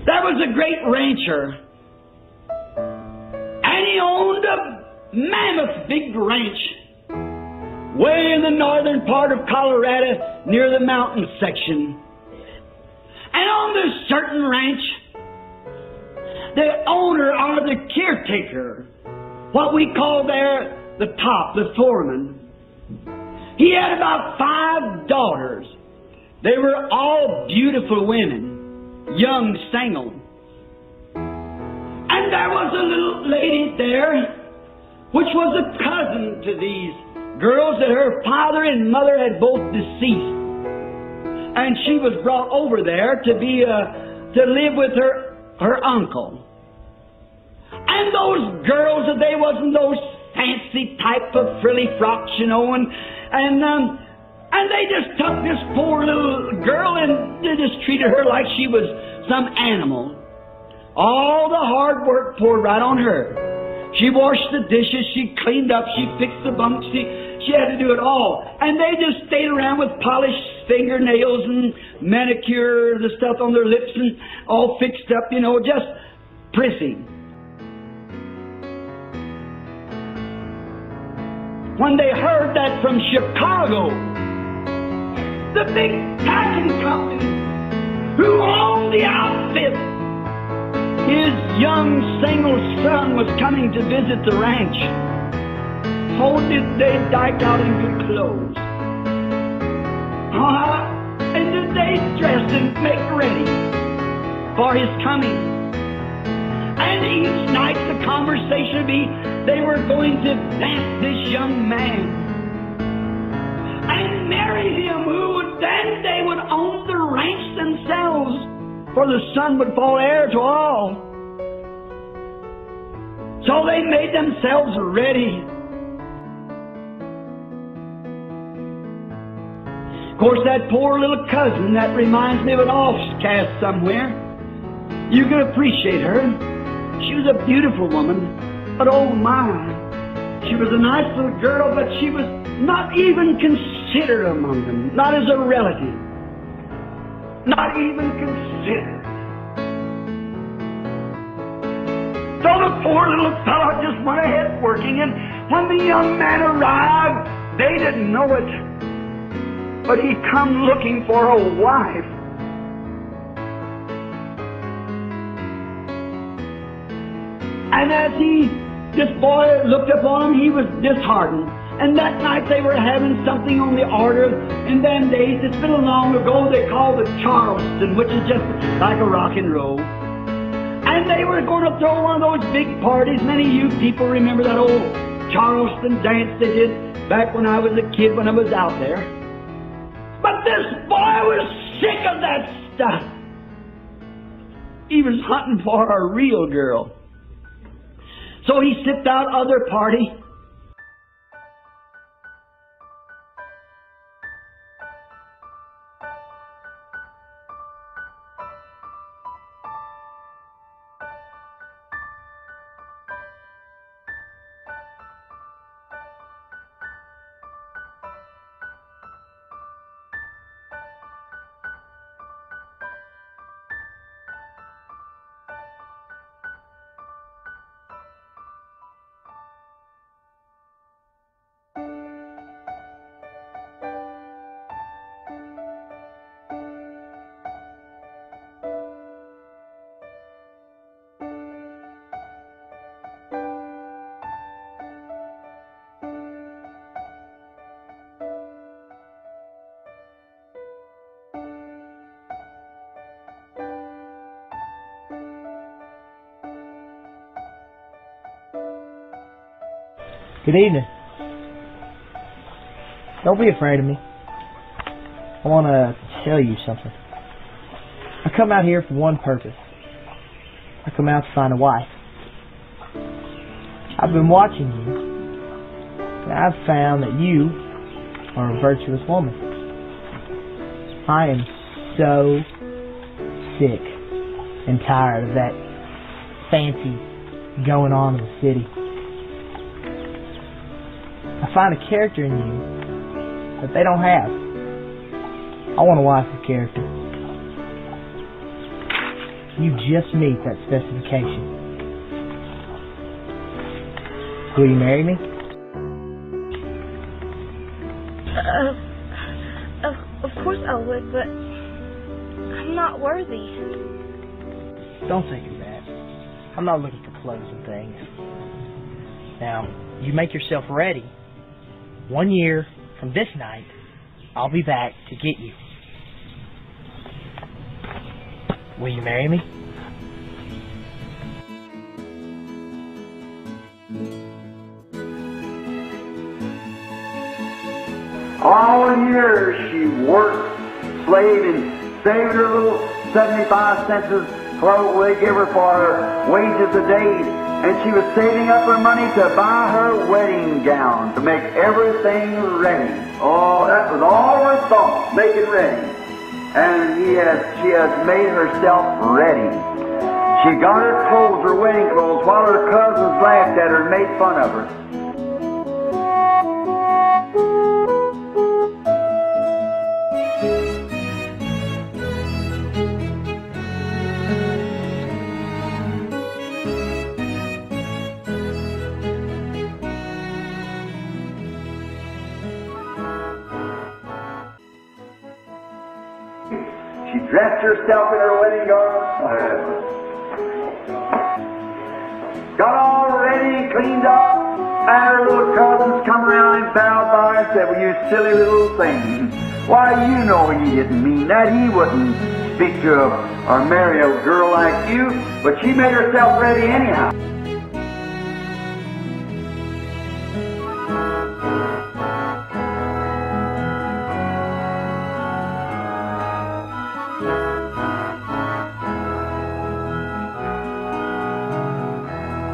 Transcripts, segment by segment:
There was a great rancher, and he owned a mammoth big ranch way in the northern part of Colorado near the mountain section. And on this certain ranch, the owner or the caretaker, what we call there the top, the foreman, he had about 5 daughters. They were all beautiful women, young, single. And there was a little lady there, which was a cousin to these girls, that her father and mother had both deceased. And she was brought over there to live with her uncle. And those girls, they wasn't those fancy type of frilly frocks, you know, and they just took this poor little girl and they just treated her like she was some animal. All the hard work poured right on her. She washed the dishes, she cleaned up, she fixed the bunks, she had to do it all. And they just stayed around with polished fingernails and manicure, the stuff on their lips and all fixed up, you know, just prissy. When they heard that from Chicago, the big packing company who owned the outfit, his young single son was coming to visit the ranch. Oh, did they dike out in good clothes? And did they dress and make ready for his coming? And each night the conversation would be, they were going to dance this young man and marry him, they would own the ranch themselves, for the son would fall heir to all. So they made themselves ready. Of course, that poor little cousin, that reminds me of an offcast somewhere. You can appreciate her. She was a beautiful woman, but oh my, she was a nice little girl, but she was not even considered among them, not as a relative, not even considered. So the poor little fellow just went ahead working, and when the young man arrived, they didn't know it, but he come looking for a wife. And as this boy looked upon him, he was disheartened. And that night they were having something on the order. In them days, it's been long ago, they called it Charleston, which is just like a rock and roll. And they were going to throw one of those big parties. Many of you people remember that old Charleston dance they did back when I was a kid, when I was out there. But this boy was sick of that stuff. He was hunting for a real girl. So he sipped out other party. Good evening. Don't be afraid of me. I want to tell you something. I come out here for one purpose. I come out to find a wife. I've been watching you, and I've found that you are a virtuous woman. I am so sick and tired of that fancy going on in the city. I find a character in you that they don't have. I want a wife with character. you just meet that specification. Will you marry me? Of course I would, but I'm not worthy. Don't think of that. I'm not looking for clothes and things. Now, you make yourself ready. 1 year from this night, I'll be back to get you. Will you marry me? All years she worked, slaved, and saved her little 75 cents of clothes they give her for her wages a day. And she was saving up her money to buy her wedding gown, to make everything ready. Oh, that was all her thought, making ready. And she has made herself ready. She got her clothes, her wedding clothes, while her cousins laughed at her and made fun of her. She dressed herself in her wedding garment, got all ready, cleaned up, and her little cousins come around and bowed by her and said, "Well, you silly little thing. Why, you know he didn't mean that. He wouldn't speak to or marry a girl like you." But she made herself ready anyhow.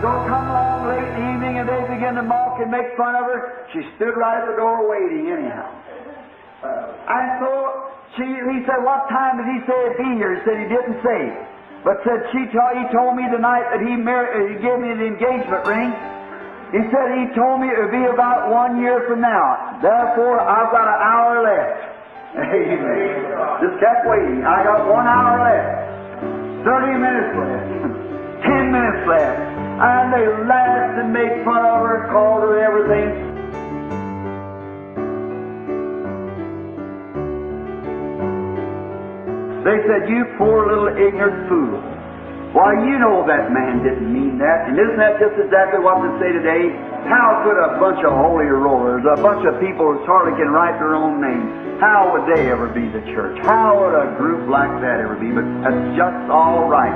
So come along late in the evening and they begin to mock and make fun of her. She stood right at the door waiting anyhow. And so he said, "What time did he say he'd be here?" He said he didn't say. But said he told me tonight that he gave me the engagement ring. He said he told me it would be about 1 year from now. Therefore, I've got an hour left. Amen. Just kept waiting. I got 1 hour left. 30 minutes left. 10 minutes left. And they laughed and made fun of her, called her everything. They said, "You poor little ignorant fool. Why, you know that man didn't mean that." And isn't that just exactly what they say today? How could a bunch of holy rollers, a bunch of people who hardly can write their own names, how would they ever be the church? How would a group like that ever be? But that's just all right.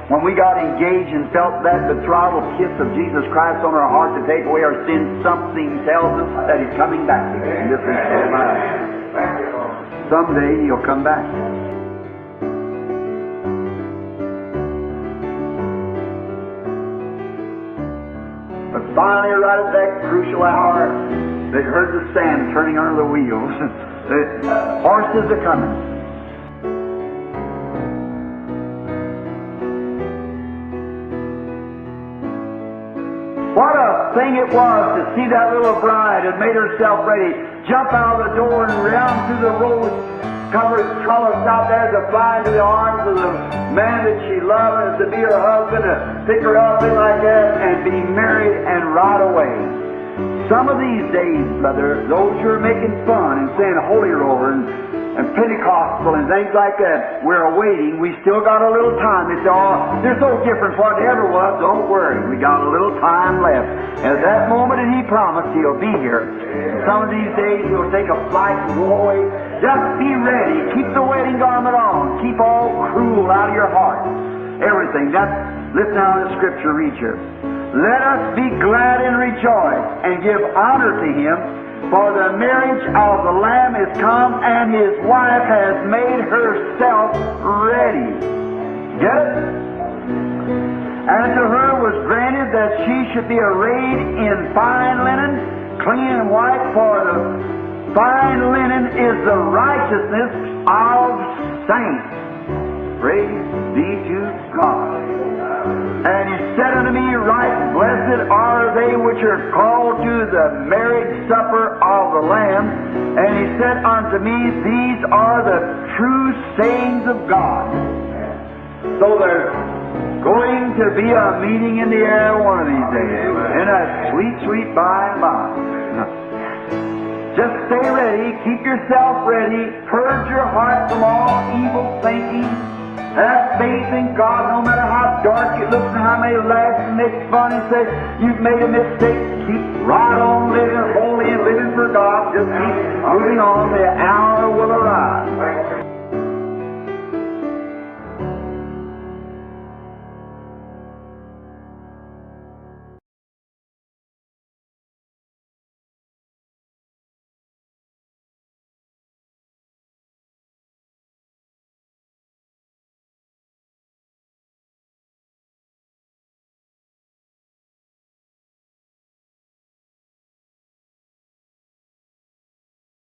When we got engaged and felt that betrothal kiss of Jesus Christ on our heart to take away our sins, something tells us that He's coming back again. This is someday He'll come back. But finally, right at that crucial hour, they heard the sand turning under the wheels. The horses are coming. What a thing it was to see that little bride had made herself ready, jump out of the door and round through the rose-covered trellis out there to fly into the arms of the man that she loved and to be her husband, to pick her up in like that and be married and ride away. Some of these days, brother, those who are making fun and saying holy roller and Pentecostal and things like that, we're awaiting. We still got a little time. They say, "Oh, there's no difference what it ever was." Don't worry. We got a little time left. And at that moment that He promised, He'll be here. Some of these days He'll take a flight and go away. Just be ready. Keep the wedding garment on. Keep all cruel out of your heart. Everything. Listen now to the scripture, read here. "Let us be glad and rejoice and give honor to Him, for the marriage of the Lamb is come, and His wife has made herself ready." Get it? "And to her was granted that she should be arrayed in fine linen, clean and white, for the fine linen is the righteousness of saints." Praise be to God. "And He said unto me, Right blessed are they which are called to the marriage supper of the Lamb. And He said unto me, These are the true sayings of God." So there's going to be a meeting in the air one of these days. In a sweet, sweet by and by. Just stay ready. Keep yourself ready. Purge your heart from all evil thinking. Have faith in God, no matter how dark it looks and how many laughs and make fun and say you've made a mistake. Keep right on living holy and living for God. Just keep moving on. The hour will arrive.